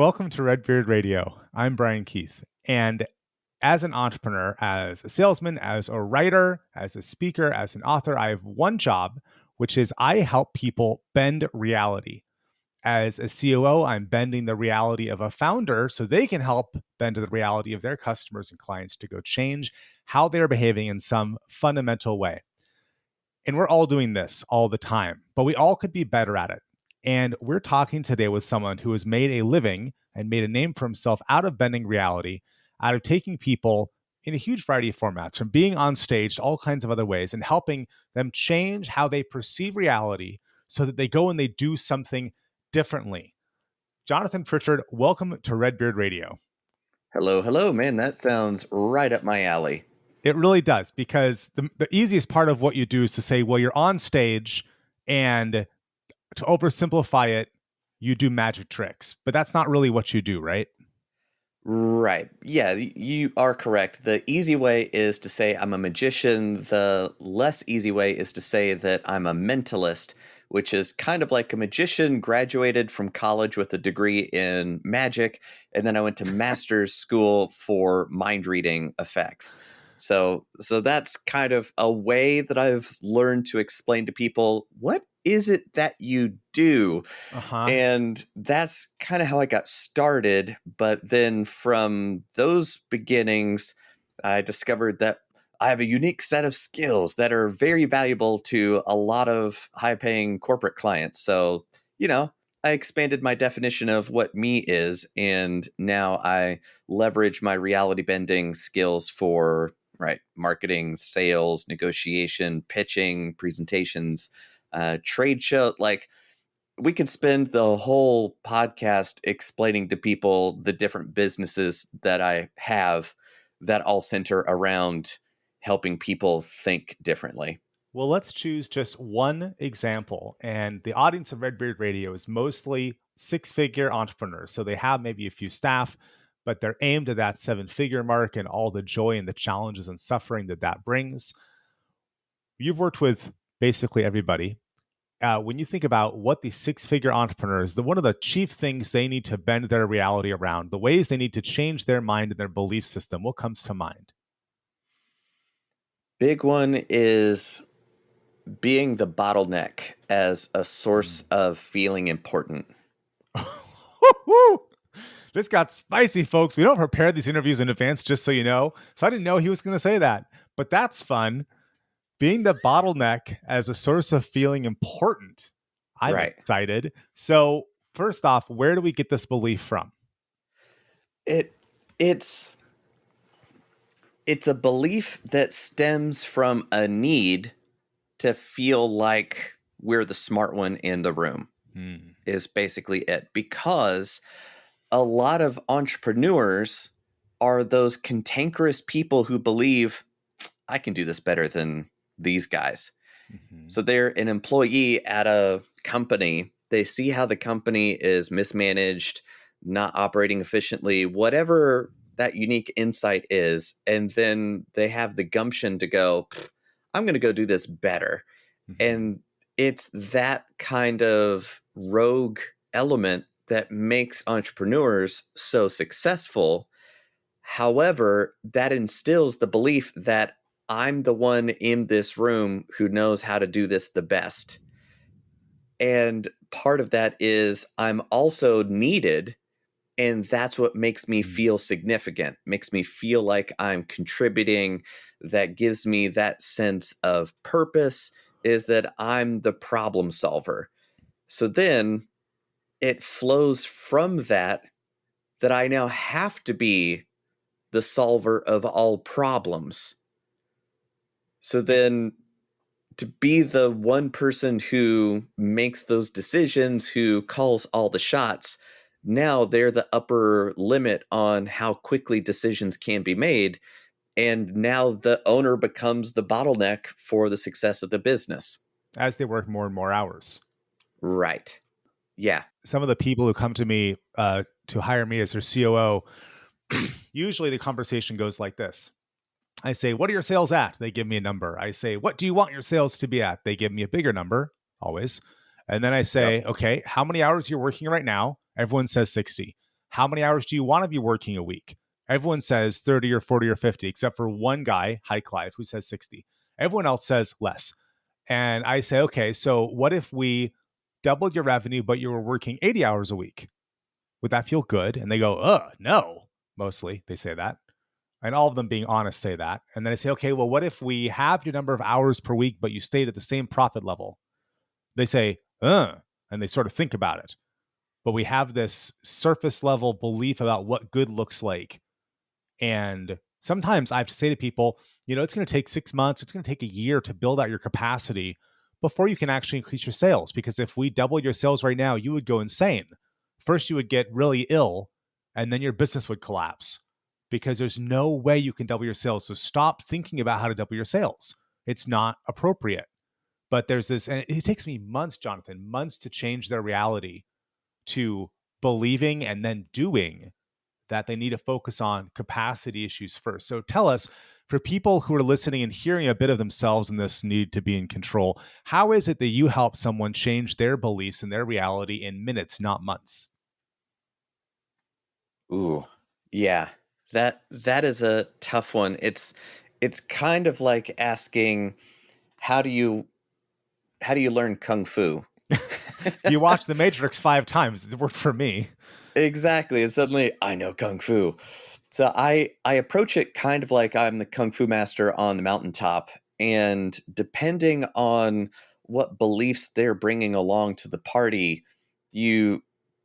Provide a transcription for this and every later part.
Welcome to Redbeard Radio. I'm Brian Keith. And as an entrepreneur, as a salesman, as a writer, as a speaker, as an author, I have one job, which is I help people bend reality. As a COO, I'm bending the reality of a founder so they can help bend the reality of their customers and clients to go change how they're behaving in some fundamental way. And we're all doing this all the time, but we all could be better at it. And we're talking today with someone who has made a living and made a name for himself out of bending reality, out of taking people in a huge variety of formats, from being on stage to all kinds of other ways, and helping them change how they perceive reality so that they go and they do something differently. Jonathan Pritchard, welcome to Redbeard Radio. Hello, man. That sounds right up my alley. It really does, because the easiest part of what you do is to say, well, you're on stage, and to oversimplify it, you do magic tricks, but that's not really what you do, right? Right. Yeah, you are correct. The easy way is to say I'm a magician. The less easy way is to say that I'm a mentalist, which is kind of like a magician graduated from college with a degree in magic, and then I went to master's school for mind reading effects. So that's kind of a way that I've learned to explain to people, what is it that you do? And that's kind of how I got started. But then from those beginnings, I discovered that I have a unique set of skills that are very valuable to a lot of high-paying corporate clients. So, I expanded my definition of what me is, and now I leverage my reality bending skills for marketing, sales, negotiation, pitching, presentations, trade show. Like, we could spend the whole podcast explaining to people the different businesses that I have that all center around helping people think differently. Well, let's choose just one example. And the audience of Redbeard Radio is mostly six-figure entrepreneurs. So they have maybe a few staff, but they're aimed at that seven-figure mark and all the joy and the challenges and suffering that brings. You've worked with basically everybody. When you think about what these six-figure entrepreneurs, one of the chief things they need to bend their reality around, the ways they need to change their mind and their belief system, what comes to mind? Big one is being the bottleneck as a source of feeling important. This got spicy, folks. We don't prepare these interviews in advance, just so you know. So I didn't know he was going to say that, but that's fun. Being the bottleneck as a source of feeling important. I'm excited. So first off, where do we get this belief from? It's a belief that stems from a need to feel like we're the smart one in the room, is basically it. Because a lot of entrepreneurs are those cantankerous people who believe, I can do this better than these guys. So they're an employee at a company. They see how the company is mismanaged, not operating efficiently, whatever that unique insight is. And then they have the gumption to go, I'm going to go do this better. And it's that kind of rogue element that makes entrepreneurs so successful. However, that instills the belief that I'm the one in this room who knows how to do this the best. And part of that is I'm also needed. And that's what makes me feel significant, makes me feel like I'm contributing. That gives me that sense of purpose, is that I'm the problem solver. So then it flows from that I now have to be the solver of all problems. So then to be the one person who makes those decisions, who calls all the shots, now they're the upper limit on how quickly decisions can be made. And now the owner becomes the bottleneck for the success of the business. As they work more and more hours. Right. Yeah. Some of the people who come to me to hire me as their COO, usually the conversation goes like this. I say, what are your sales at? They give me a number. I say, what do you want your sales to be at? They give me a bigger number, always. And then I say, okay, how many hours you're working right now? Everyone says 60. how many hours do you want to be working a week? Everyone says 30 or 40 or 50, except for one guy, Hi Clive, who says 60. Everyone else says less. And I say, okay, so what if we doubled your revenue, but you were working 80 hours a week? Would that feel good? And they go, no. Mostly they say that. And all of them being honest say that. And then I say, okay, well, what if we have your number of hours per week, but you stayed at the same profit level? They say, and they sort of think about it. But we have this surface level belief about what good looks like. And sometimes I have to say to people, it's going to take 6 months, it's going to take a year to build out your capacity before you can actually increase your sales. Because if we doubled your sales right now, you would go insane. First, you would get really ill, and then your business would collapse because there's no way you can double your sales. So stop thinking about how to double your sales. It's not appropriate. But there's this, and it takes me months, Jonathan, months to change their reality to believing and then doing that they need to focus on capacity issues first. So tell us, for people who are listening and hearing a bit of themselves in this need to be in control, how is it that you help someone change their beliefs and their reality in minutes, not months? Ooh, yeah. That is a tough one. It's kind of like asking, how do you learn kung fu? You watched The Matrix 5 times. It worked for me. Exactly. And suddenly I know kung fu. So I approach it kind of like I'm the kung fu master on the mountaintop, and depending on what beliefs they're bringing along to the party, you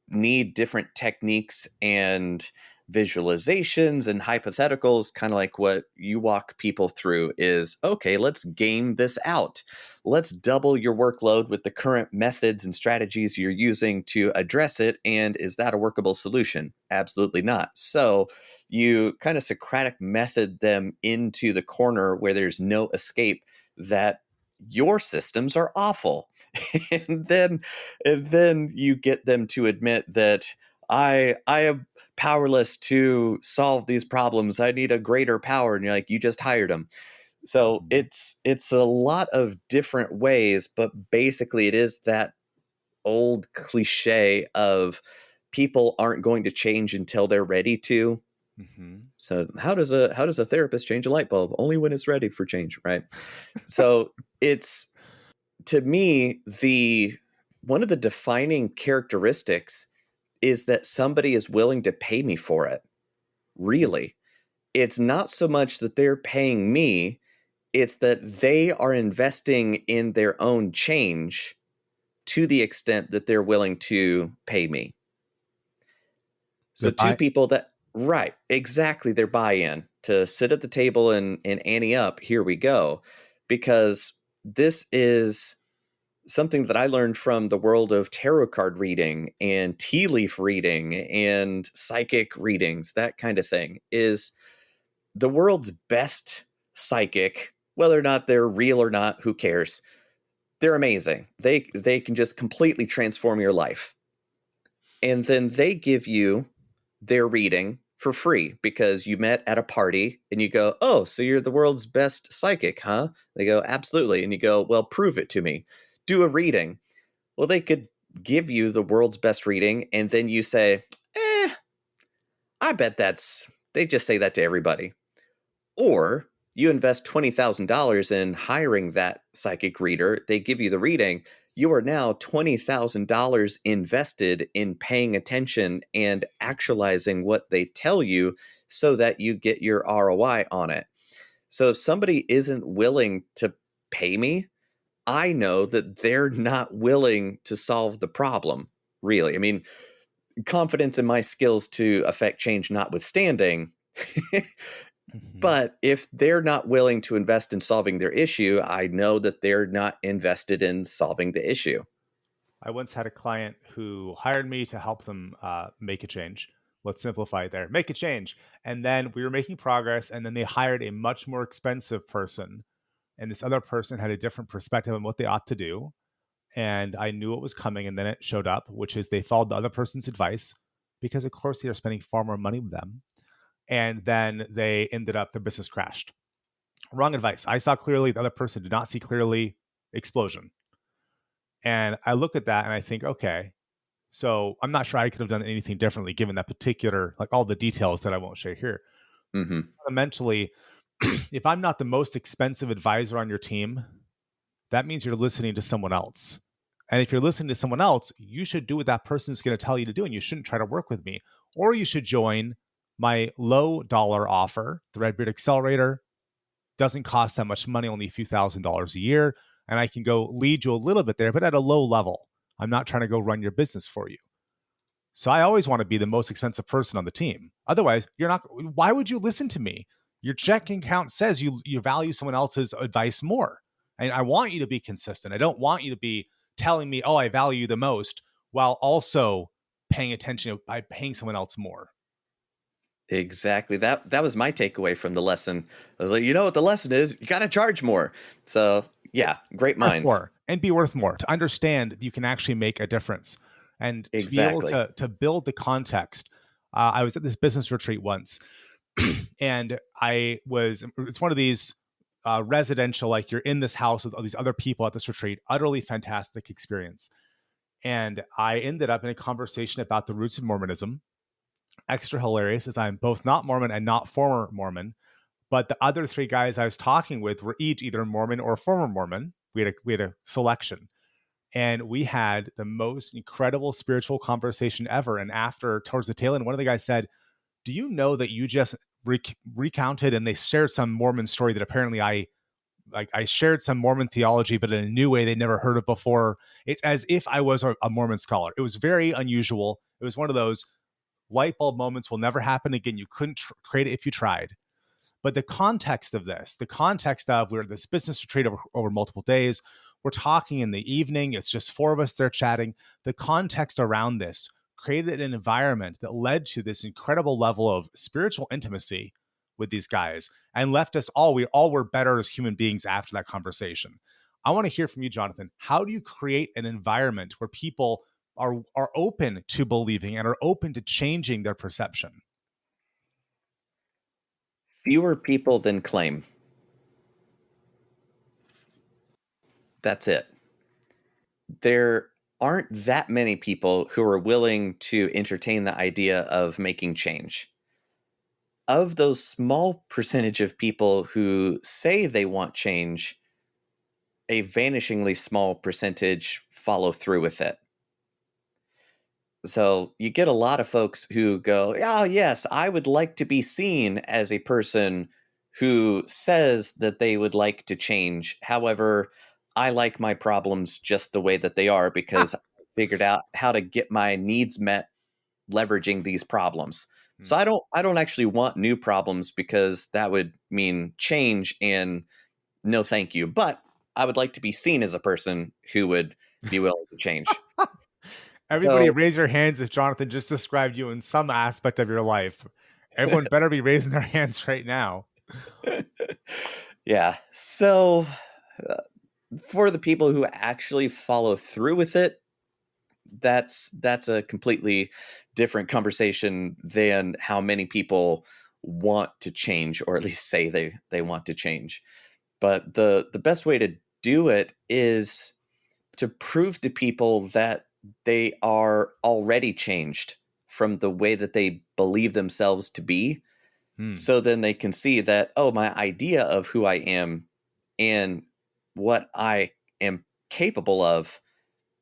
need different techniques and visualizations and hypotheticals, kind of like what you walk people through is, okay, let's game this out. Let's double your workload with the current methods and strategies you're using to address it. And is that a workable solution? Absolutely not. So you kind of Socratic method them into the corner where there's no escape, that your systems are awful. and then and then you get them to admit that I am powerless to solve these problems. I need a greater power. And you're like, you just hired them. So it's a lot of different ways, but basically it is that old cliche of people aren't going to change until they're ready to. Mm-hmm. So how does a therapist change a light bulb? Only when it's ready for change, right? So it's, to me, the one of the defining characteristics is that somebody is willing to pay me for it. Really. It's not so much that they're paying me, it's that they are investing in their own change to the extent that they're willing to pay me. So two people that, right, exactly, their buy-in to sit at the table and ante up, here we go. Because this is something that I learned from the world of tarot card reading and tea leaf reading and psychic readings, that kind of thing, is the world's best psychic, whether or not they're real or not, who cares? They're amazing. They can just completely transform your life. And then they give you their reading for free because you met at a party and you go, "Oh, so you're the world's best psychic, huh?" They go, "Absolutely." And you go, "Well, prove it to me. Do a reading." Well, they could give you the world's best reading and then you say, I bet they just say that to everybody. Or you invest $20,000 in hiring that psychic reader, they give you the reading, you are now $20,000 invested in paying attention and actualizing what they tell you so that you get your ROI on it. So if somebody isn't willing to pay me, I know that they're not willing to solve the problem, really. I mean, confidence in my skills to affect change notwithstanding. Mm-hmm. But if they're not willing to invest in solving their issue, I know that they're not invested in solving the issue. I once had a client who hired me to help them make a change. Let's simplify it there. Make a change. And then we were making progress, and then they hired a much more expensive person. And this other person had a different perspective on what they ought to do. And I knew it was coming, and then it showed up, which is they followed the other person's advice because, of course, they are spending far more money with them. And then they ended up, their business crashed. Wrong advice. I saw clearly, the other person did not see clearly. Explosion. And I look at that and I think, okay, So I'm not sure I could have done anything differently given that particular, like all the details that I won't share here. Mm-hmm. Fundamentally, if I'm not the most expensive advisor on your team, that means you're listening to someone else. And if you're listening to someone else, you should do what that person is going to tell you to do, and you shouldn't try to work with me. Or you should join my low dollar offer, the Redbeard Accelerator. Doesn't cost that much money, only a few $1,000s a year. And I can go lead you a little bit there, but at a low level. I'm not trying to go run your business for you. So I always want to be the most expensive person on the team. Otherwise, you're not. Why would you listen to me? Your checking account says you value someone else's advice more. And I want you to be consistent. I don't want you to be telling me, oh, I value you the most, while also paying attention by paying someone else more. Exactly. That was my takeaway from the lesson. I was like, you know what the lesson is? You got to charge more. So yeah, great Worth minds. more and be worth more to understand you can actually make a difference and to be able Exactly. to build the context. I was at this business retreat once and it's one of these residential, like you're in this house with all these other people at this retreat, utterly fantastic experience. And I ended up in a conversation about the roots of Mormonism. Extra hilarious as I'm both not Mormon and not former Mormon. But the other three guys I was talking with were each either Mormon or former Mormon. We had a selection. And we had the most incredible spiritual conversation ever. And after, towards the tail end, one of the guys said, do you know that you just recounted and they shared some Mormon story that apparently I shared some Mormon theology, but in a new way they'd never heard of before. It's as if I was a Mormon scholar. It was very unusual. It was one of those light bulb moments will never happen again. You couldn't create it if you tried. But the context of this, the context of we're this business retreat over multiple days, we're talking in the evening, it's just four of us there chatting. The context around this created an environment that led to this incredible level of spiritual intimacy with these guys and left us all, we all were better as human beings after that conversation. I want to hear from you, Jonathan. How do you create an environment where people are open to believing and are open to changing their perception? Fewer people than claim. That's it. There aren't that many people who are willing to entertain the idea of making change. Of those small percentage of people who say they want change, a vanishingly small percentage follow through with it. So you get a lot of folks who go, oh, yes, I would like to be seen as a person who says that they would like to change. However, I like my problems just the way that they are because I figured out how to get my needs met leveraging these problems. So I don't actually want new problems because that would mean change and no thank you. But I would like to be seen as a person who would be willing to change. Everybody So raise your hands if Jonathan just described you in some aspect of your life. Everyone better be raising their hands right now. yeah. So uh, for the people who actually follow through with it, that's a completely different conversation than how many people want to change, or at least say they want to change. But the best way to do it is to prove to people that they are already changed from the way that they believe themselves to be. Hmm. So then they can see that, oh, my idea of who I am and what I am capable of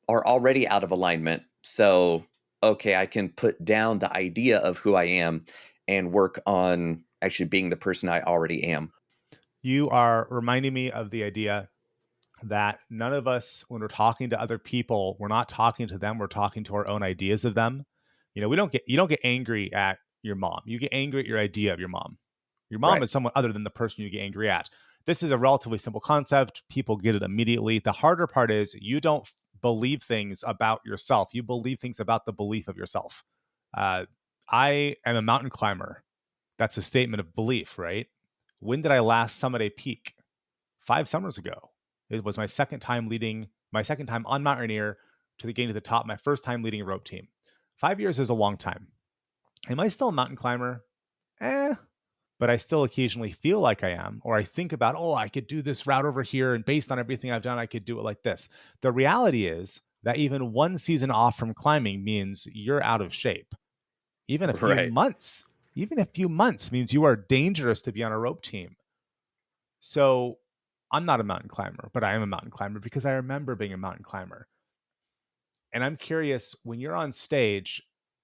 are already out of alignment. So, okay, I can put down the idea of who I am and work on actually being the person I already am. You are reminding me of the idea that none of us, when we're talking to other people, we're not talking to them, we're talking to our own ideas of them. You don't get angry at your mom. You get angry at your idea of your mom. Your mom Right. is someone other than the person you get angry at. This is a relatively simple concept. People get it immediately. The harder part is you don't believe things about yourself. You believe things about the belief of yourself. Uh, I am a mountain climber. That's a statement of belief, right? When did I last summit a peak? 5 summers ago. It was my second time on Mount Rainier to the getting to the top, my first time leading a rope team. 5 years is a long time. Am I still a mountain climber? But I still occasionally feel like I am, or I think about, oh, I could do this route over here. And based on everything I've done, I could do it like this. The reality is that even one season off from climbing means you're out of shape. Even a few Right. months, even a few months means you are dangerous to be on a rope team. So I'm not a mountain climber, but I am a mountain climber because I remember being a mountain climber. And I'm curious, when you're on stage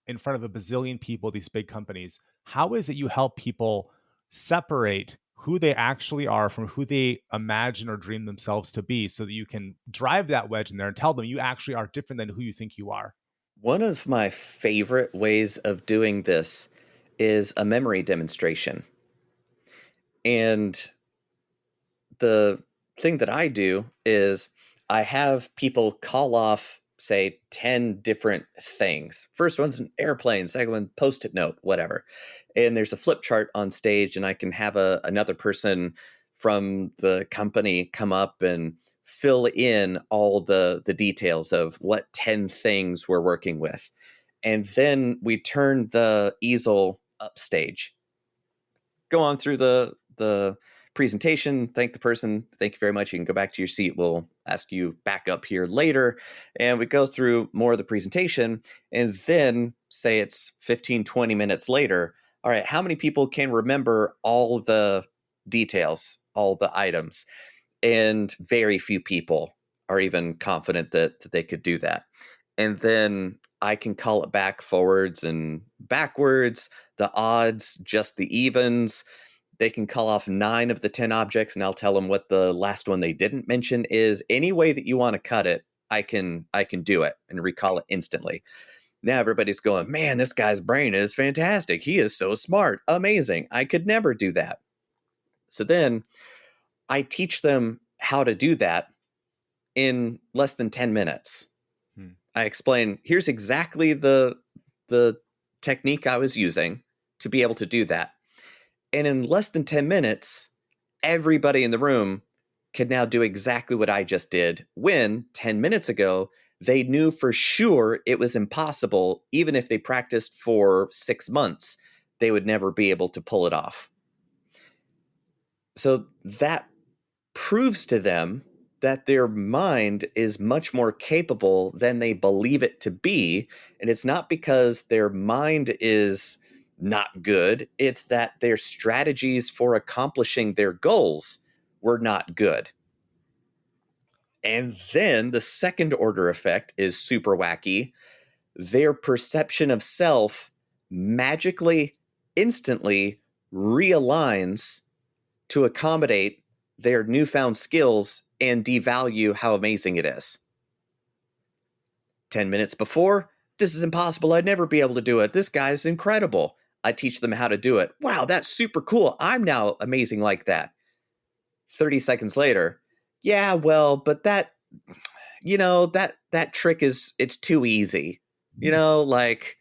in front of a bazillion people, these big companies, how is it you help people separate who they actually are from who they imagine or dream themselves to be so that you can drive that wedge in there and tell them you actually are different than who you think you are? One of my favorite ways of doing this is a memory demonstration. And the thing that I do is I have people call off, say, 10 different things. First one's an airplane, second one, post-it note, whatever. And there's a flip chart on stage, and I can have another person from the company come up and fill in all the details of what 10 things we're working with. And then we turn the easel upstage, go on through the presentation, thank the person, thank you very much, you can go back to your seat, we'll ask you back up here later, and we go through more of the presentation, and then say it's 15-20 minutes later, all right, how many people can remember all the details, all the items? And very few people are even confident that they could do that. And then I can call it back forwards and backwards, the odds, just the evens. They can call off 9 of the 10 objects, and I'll tell them what the last one they didn't mention is. Any way that you want to cut it, I can do it and recall it instantly. Now everybody's going, man, this guy's brain is fantastic. He is so smart. Amazing. I could never do that. So then I teach them how to do that in less than 10 minutes. I explain, here's exactly the technique I was using to be able to do that. And in less than 10 minutes, everybody in the room could now do exactly what I just did, when 10 minutes ago, they knew for sure it was impossible. Even if they practiced for 6 months, they would never be able to pull it off. So that proves to them that their mind is much more capable than they believe it to be. And it's not because their mind is not good, it's that their strategies for accomplishing their goals were not good. And then the second order effect is super wacky. Their perception of self magically, instantly realigns to accommodate their newfound skills and devalue how amazing it is. 10 minutes before, this is impossible. I'd never be able to do it. This guy's incredible. I teach them how to do it. Wow, that's super cool. I'm now amazing like that. 30 seconds later, yeah, well, but that, that trick it's too easy. Like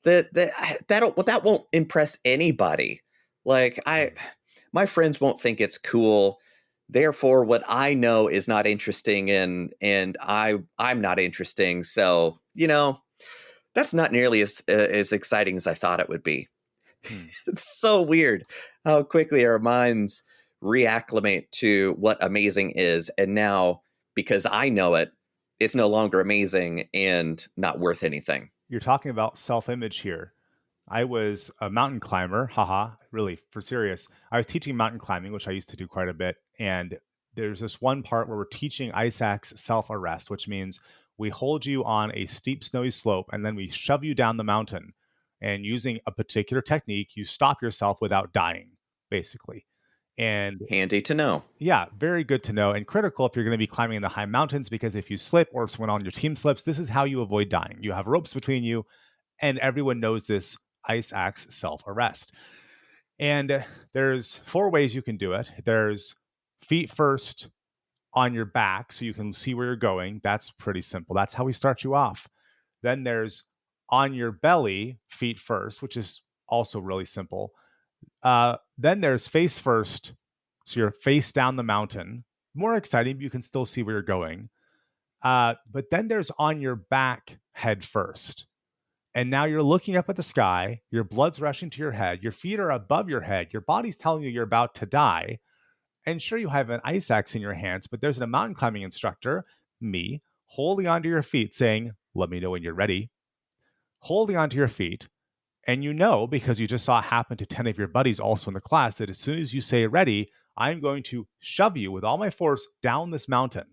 that won't impress anybody. Like my friends won't think it's cool. Therefore, what I know is not interesting, and I'm not interesting. So that's not nearly as exciting as I thought it would be. It's so weird how quickly our minds reacclimate to what amazing is, and now because I know it, it's no longer amazing and not worth anything. You're talking about self-image here. I was a mountain climber, haha, really, for serious. I was teaching mountain climbing, which I used to do quite a bit. And there's this one part where we're teaching ice axe self-arrest, which means we hold you on a steep, snowy slope, and then we shove you down the mountain. And using a particular technique, you stop yourself without dying, basically. And Handy to know. yeah, very good to know, and critical if you're going to be climbing in the high mountains, because if you slip or if someone on your team slips, this is how you avoid dying. You have ropes between you, and everyone knows this ice axe self-arrest. And there's 4 ways you can do it. There's feet first on your back so you can see where you're going. That's pretty simple. That's how we start you off. Then there's on your belly, feet first, which is also really simple. Then there's face first. So you're face down the mountain. More exciting, but you can still see where you're going. But then there's on your back, head first. And now you're looking up at the sky, your blood's rushing to your head, your feet are above your head, your body's telling you you're about to die. And sure, you have an ice axe in your hands, but there's a mountain climbing instructor, me, holding onto your feet, saying, let me know when you're ready, holding onto your feet. And you know, because you just saw it happen to 10 of your buddies also in the class, that as soon as you say ready, I'm going to shove you with all my force down this mountain.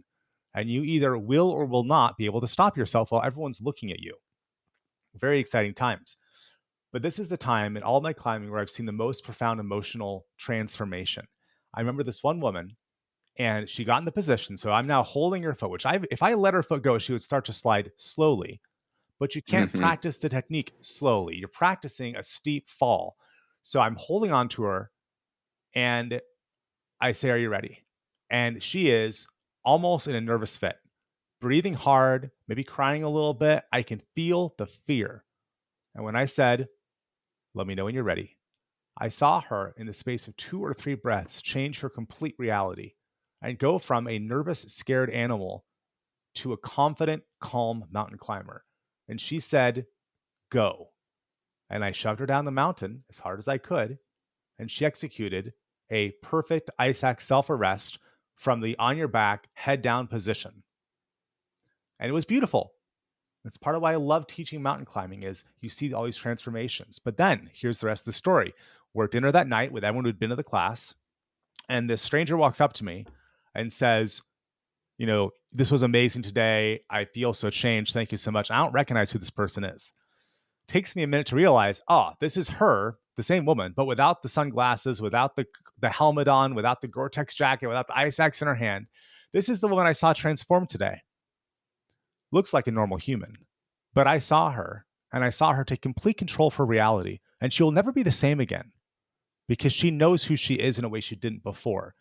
And you either will or will not be able to stop yourself while everyone's looking at you. Very exciting times. But this is the time in all my climbing where I've seen the most profound emotional transformation. I remember this one woman, and she got in the position. So I'm now holding her foot, which if I let her foot go, she would start to slide slowly. But you can't Mm-hmm. practice the technique slowly. You're practicing a steep fall. So I'm holding on to her, and I say, are you ready? And she is almost in a nervous fit, breathing hard, maybe crying a little bit. I can feel the fear. And when I said, let me know when you're ready, I saw her in the space of 2 or 3 breaths change her complete reality and go from a nervous, scared animal to a confident, calm mountain climber. And she said, go. And I shoved her down the mountain as hard as I could. And she executed a perfect ice axe self arrest from the on your back, head down position. And it was beautiful. That's part of why I love teaching mountain climbing is you see all these transformations. But then here's the rest of the story. We're at dinner that night with everyone who'd been to the class. And this stranger walks up to me and says, this was amazing today. I feel so changed. Thank you so much. I don't recognize who this person is. Takes me a minute to realize, this is her, the same woman, but without the sunglasses, without the helmet on, without the Gore-Tex jacket, without the ice axe in her hand. This is the woman I saw transform today. Looks like a normal human, but I saw her, and I saw her take complete control of her reality, and she will never be the same again because she knows who she is in a way she didn't before.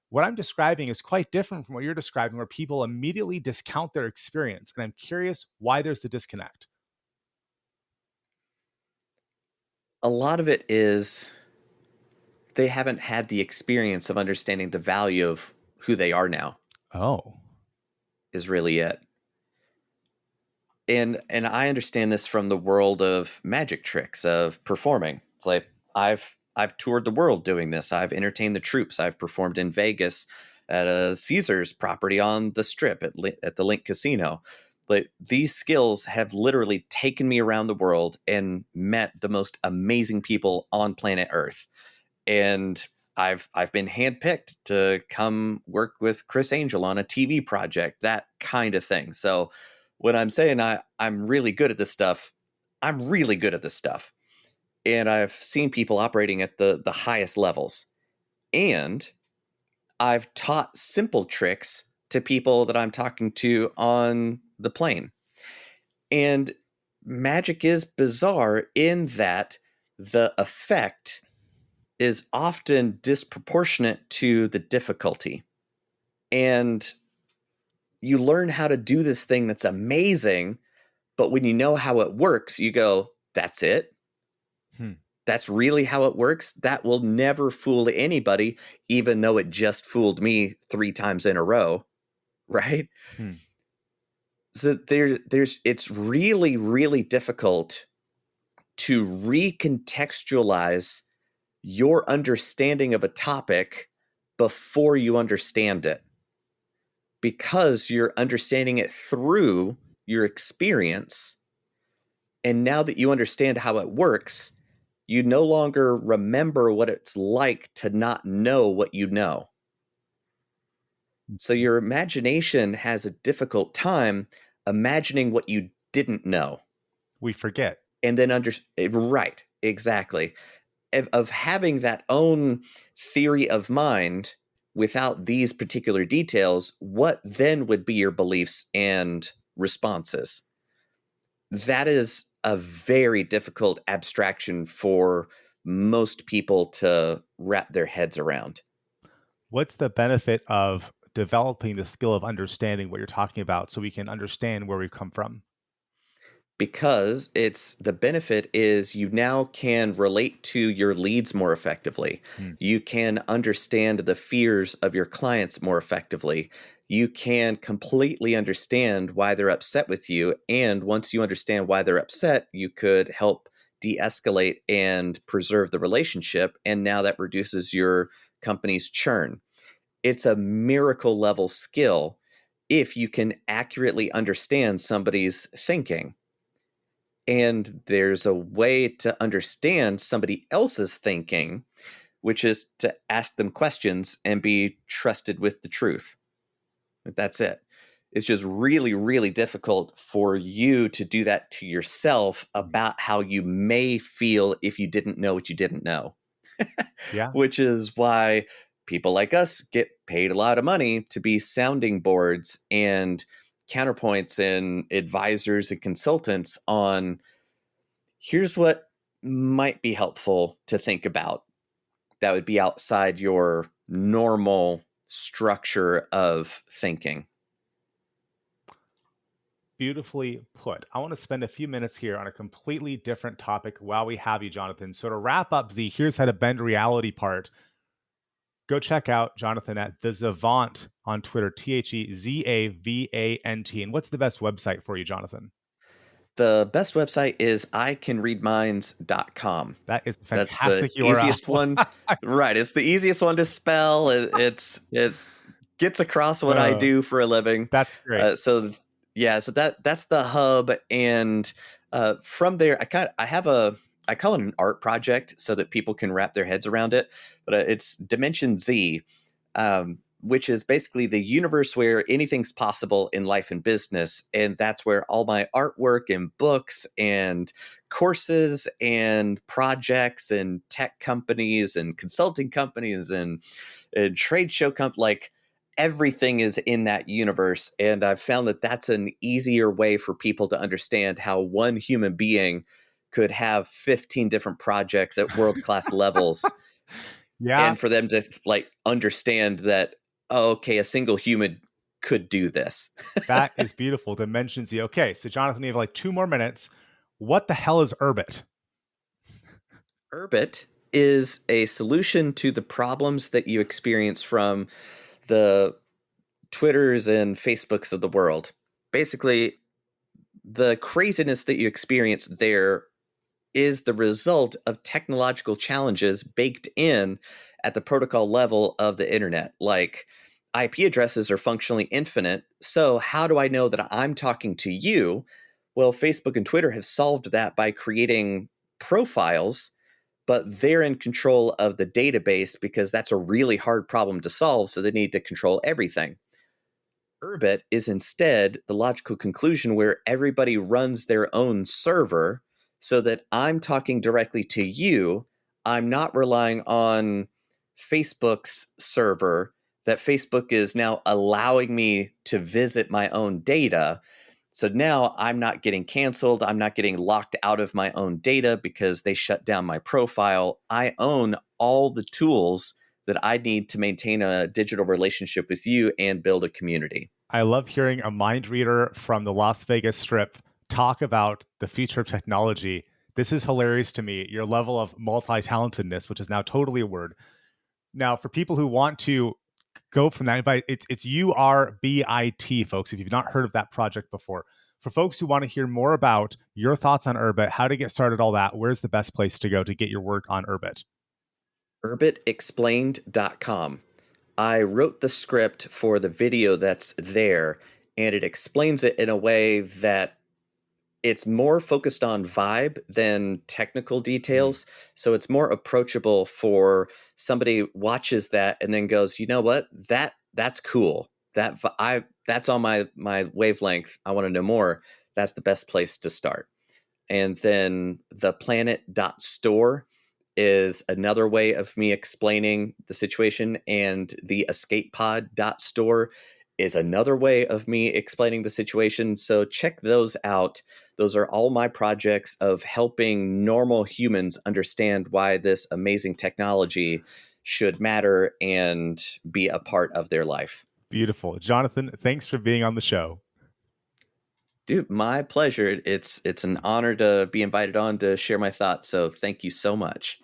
What I'm describing is quite different from what you're describing, where people immediately discount their experience, and I'm curious why there's the disconnect. A lot of it is they haven't had the experience of understanding the value of who they are now. Oh. Is really it. And I understand this from the world of magic tricks, of performing. It's like I've toured the world doing this. I've entertained the troops. I've performed in Vegas at a Caesars property on the Strip at the Link Casino. Like these skills have literally taken me around the world and met the most amazing people on planet Earth. And I've been handpicked to come work with Chris Angel on a TV project, that kind of thing. So when I'm saying I'm really good at this stuff, I'm really good at this stuff. And I've seen people operating at the highest levels. And I've taught simple tricks to people that I'm talking to on the plane. And magic is bizarre in that the effect is often disproportionate to the difficulty. And you learn how to do this thing that's amazing, but when you know how it works, you go, that's it? That's really how it works? That will never fool anybody, even though it just fooled me 3 times in a row, right? So it's really, really difficult to recontextualize your understanding of a topic before you understand it, because you're understanding it through your experience. And now that you understand how it works, you no longer remember what it's like to not know what you know. So your imagination has a difficult time imagining what you didn't know. We forget. And then right, exactly. Of having that own theory of mind without these particular details, what then would be your beliefs and responses? That is a very difficult abstraction for most people to wrap their heads around. What's the benefit of developing the skill of understanding what you're talking about so we can understand where we've come from? Because the benefit is you now can relate to your leads more effectively. You can understand the fears of your clients more effectively. You can completely understand why they're upset with you. And once you understand why they're upset, you could help de-escalate and preserve the relationship. And now that reduces your company's churn. It's a miracle level skill if you can accurately understand somebody's thinking. And there's a way to understand somebody else's thinking, which is to ask them questions and be trusted with the truth. That's it. It's just really, really difficult for you to do that to yourself about how you may feel if you didn't know what you didn't know. Yeah. Which is why people like us get paid a lot of money to be sounding boards and counterpoints and advisors and consultants on here's what might be helpful to think about that would be outside your normal structure of thinking. Beautifully put. I want to spend a few minutes here on a completely different topic while we have you, Jonathan. So to wrap up the here's how to bend reality part, go check out Jonathan at The Zavant on Twitter, TheZavant. And what's the best website for you, Jonathan? The best website is icanreadminds.com. That is a That's the fantastic URL. easiest one. Right. It's the easiest one to spell. It gets across what I do for a living. That's great. So that's the hub. And from there, I call it an art project so that people can wrap their heads around it. But it's Dimension Z, which is basically the universe where anything's possible in life and business. And that's where all my artwork and books and courses and projects and tech companies and consulting companies and trade show like everything is in that universe. And I've found that that's an easier way for people to understand how one human being could have 15 different projects at world-class levels. Yeah. And for them to understand that, okay, a single human could do this. That is beautiful. Dimension Z. Okay, so Jonathan, you have 2 more minutes. What the hell is Urbit? Urbit is a solution to the problems that you experience from the Twitters and Facebooks of the world. Basically, the craziness that you experience there is the result of technological challenges baked in at the protocol level of the internet. Like IP addresses are functionally infinite. So how do I know that I'm talking to you? Well, Facebook and Twitter have solved that by creating profiles, but they're in control of the database because that's a really hard problem to solve. So they need to control everything. Urbit is instead the logical conclusion where everybody runs their own server so that I'm talking directly to you. I'm not relying on Facebook's server, that Facebook is now allowing me to visit my own data. So now I'm not getting canceled. I'm not getting locked out of my own data because they shut down my profile. I own all the tools that I need to maintain a digital relationship with you and build a community. I love hearing a mind reader from the Las Vegas Strip talk about the future of technology. This is hilarious to me. Your level of multi-talentedness, which is now totally a word. Now, for people who want to go from that, it's URBIT, folks, if you've not heard of that project before. For folks who want to hear more about your thoughts on Urbit, how to get started, all that, where's the best place to go to get your work on Urbit? urbitexplained.com. I wrote the script for the video that's there, and it explains it in a way that it's more focused on vibe than technical details. So it's more approachable for somebody watches that and then goes, you know what, that's cool. That's on my wavelength. I want to know more. That's the best place to start. And then the planet.store is another way of me explaining the situation, and the escapepod.store is another way of me explaining the situation. So check those out. Those are all my projects of helping normal humans understand why this amazing technology should matter and be a part of their life. Beautiful. Jonathan, thanks for being on the show. Dude, my pleasure. It's an honor to be invited on to share my thoughts. So thank you so much.